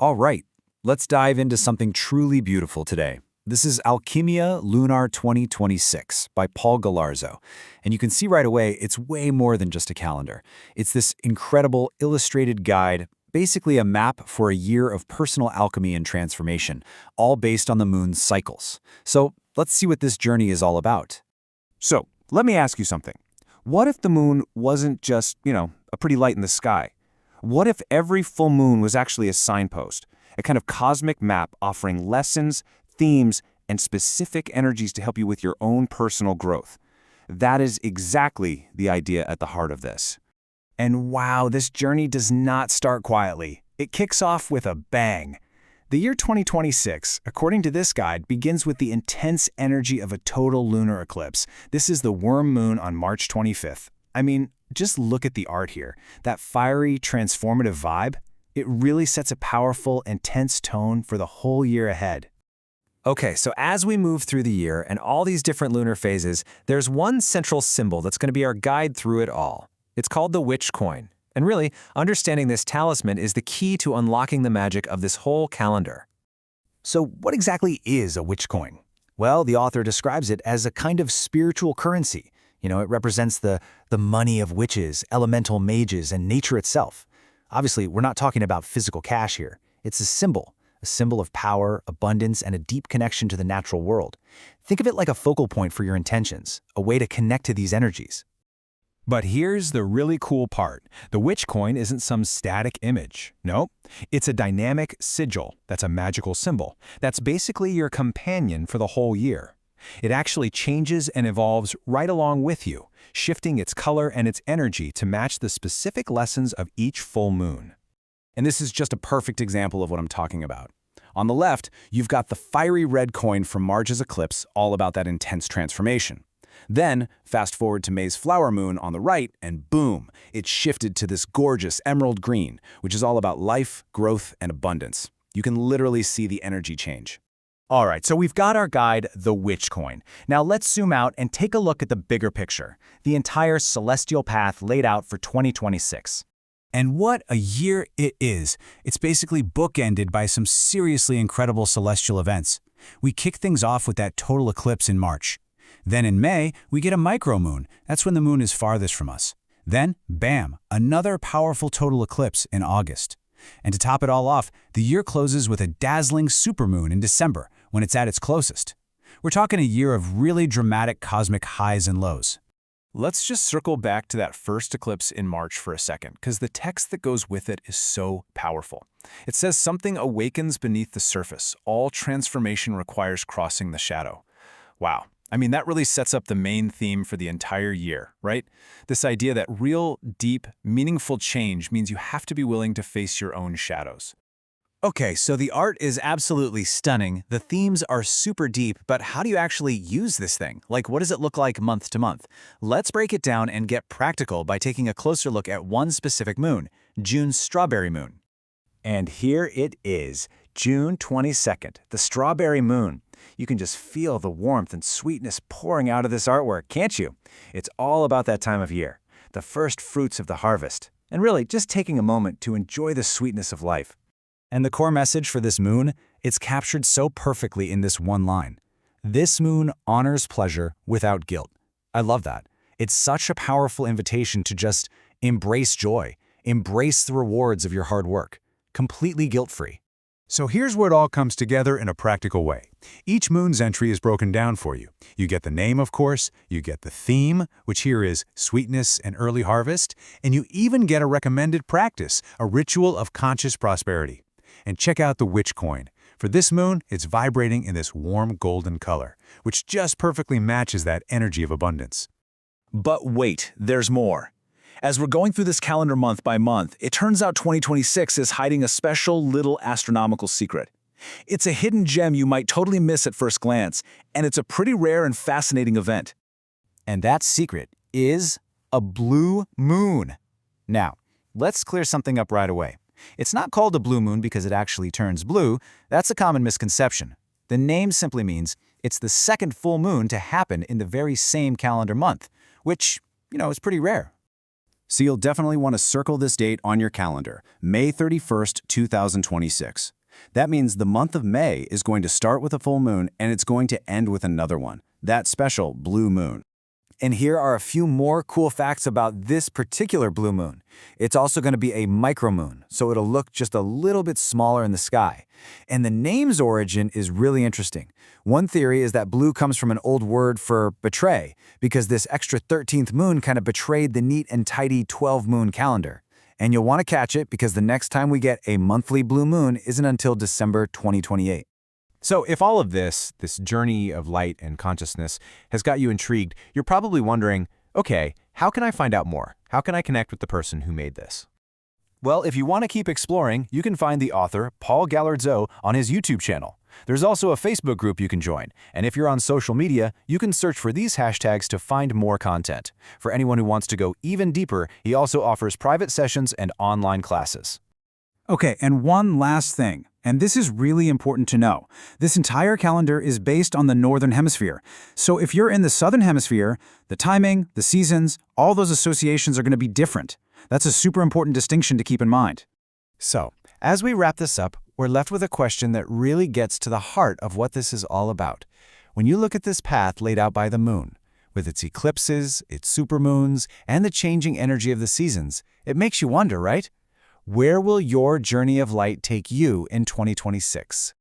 All right, let's dive into something truly beautiful today. This is Alquimia Lunar 2026 by Paul Gallarzo. And you can see right away, it's way more than just a calendar. It's this incredible illustrated guide, basically a map for a year of personal alchemy and transformation, all based on the moon's cycles. So let's see what this journey is all about. So, let me ask you something. What if the moon wasn't just, a pretty light in the sky? What if every full moon was actually a signpost, a kind of cosmic map offering lessons, themes, and specific energies to help you with your own personal growth? That is exactly the idea at the heart of this. And wow, this journey does not start quietly. It kicks off with a bang. The year 2026, according to this guide, begins with the intense energy of a total lunar eclipse. This is the worm moon on March 25th. I mean, just look at the art here. That fiery, transformative vibe, it really sets a powerful, intense tone for the whole year ahead. Okay, so as we move through the year and all these different lunar phases, there's one central symbol that's going to be our guide through it all. It's called the witch coin. And really, understanding this talisman is the key to unlocking the magic of this whole calendar. So what exactly is a witch coin? Well, the author describes it as a kind of spiritual currency. It represents the money of witches, elemental mages, and nature itself. Obviously, we're not talking about physical cash here. It's a symbol of power, abundance, and a deep connection to the natural world. Think of it like a focal point for your intentions, a way to connect to these energies. But here's the really cool part. The witch coin isn't some static image. Nope. It's a dynamic sigil. That's a magical symbol. That's basically your companion for the whole year. It actually changes and evolves right along with you, shifting its color and its energy to match the specific lessons of each full moon. And this is just a perfect example of what I'm talking about. On the left, you've got the fiery red coin from March's eclipse, all about that intense transformation. Then, fast forward to May's flower moon on the right, and boom, it shifted to this gorgeous emerald green, which is all about life, growth, and abundance. You can literally see the energy change. All right, so we've got our guide, the witch coin. Now let's zoom out and take a look at the bigger picture, the entire celestial path laid out for 2026. And what a year it is. It's basically bookended by some seriously incredible celestial events. We kick things off with that total eclipse in March. Then in May, we get a micromoon. That's when the moon is farthest from us. Then, bam, another powerful total eclipse in August. And to top it all off, the year closes with a dazzling supermoon in December, when it's at its closest. We're talking a year of really dramatic cosmic highs and lows. Let's just circle back to that first eclipse in March for a second, because the text that goes with it is so powerful. It says something awakens beneath the surface. All transformation requires crossing the shadow. Wow. I mean, that really sets up the main theme for the entire year, right? This idea that real, deep, meaningful change means you have to be willing to face your own shadows. Okay, so the art is absolutely stunning. The themes are super deep, but how do you actually use this thing? Like, what does it look like month to month? Let's break it down and get practical by taking a closer look at one specific moon, June's strawberry moon. And here it is, June 22nd, the strawberry moon. You can just feel the warmth and sweetness pouring out of this artwork, can't you? It's all about that time of year, the first fruits of the harvest, and really just taking a moment to enjoy the sweetness of life. And the core message for this moon, it's captured so perfectly in this one line. This moon honors pleasure without guilt. I love that. It's such a powerful invitation to just embrace joy, embrace the rewards of your hard work, completely guilt-free. So here's where it all comes together in a practical way. Each moon's entry is broken down for you. You get the name, of course, you get the theme, which here is sweetness and early harvest, and you even get a recommended practice, a ritual of conscious prosperity. And check out the witch coin. For this moon, it's vibrating in this warm golden color, which just perfectly matches that energy of abundance. But wait, there's more. As we're going through this calendar month by month, it turns out 2026 is hiding a special little astronomical secret. It's a hidden gem you might totally miss at first glance, and it's a pretty rare and fascinating event. And that secret is a blue moon. Now, let's clear something up right away. It's not called a blue moon because it actually turns blue. That's a common misconception. The name simply means it's the second full moon to happen in the very same calendar month, which, is pretty rare. So you'll definitely want to circle this date on your calendar, May 31st, 2026. That means the month of May is going to start with a full moon and it's going to end with another one, that special blue moon. And here are a few more cool facts about this particular blue moon. It's also going to be a micromoon, so it'll look just a little bit smaller in the sky. And the name's origin is really interesting. One theory is that blue comes from an old word for betray, because this extra 13th moon kind of betrayed the neat and tidy 12-moon calendar. And you'll want to catch it because the next time we get a monthly blue moon isn't until December 2028. So if all of this journey of light and consciousness, has got you intrigued, you're probably wondering, okay, how can I find out more? How can I connect with the person who made this? Well, if you want to keep exploring, you can find the author, Paul Gallarzo, on his YouTube channel. There's also a Facebook group you can join, and if you're on social media, you can search for these hashtags to find more content. For anyone who wants to go even deeper, he also offers private sessions and online classes. Okay, and one last thing, and this is really important to know. This entire calendar is based on the Northern Hemisphere. So if you're in the Southern Hemisphere, the timing, the seasons, all those associations are going to be different. That's a super important distinction to keep in mind. So, as we wrap this up, we're left with a question that really gets to the heart of what this is all about. When you look at this path laid out by the moon, with its eclipses, its supermoons, and the changing energy of the seasons, it makes you wonder, right? Where will your journey of light take you in 2026?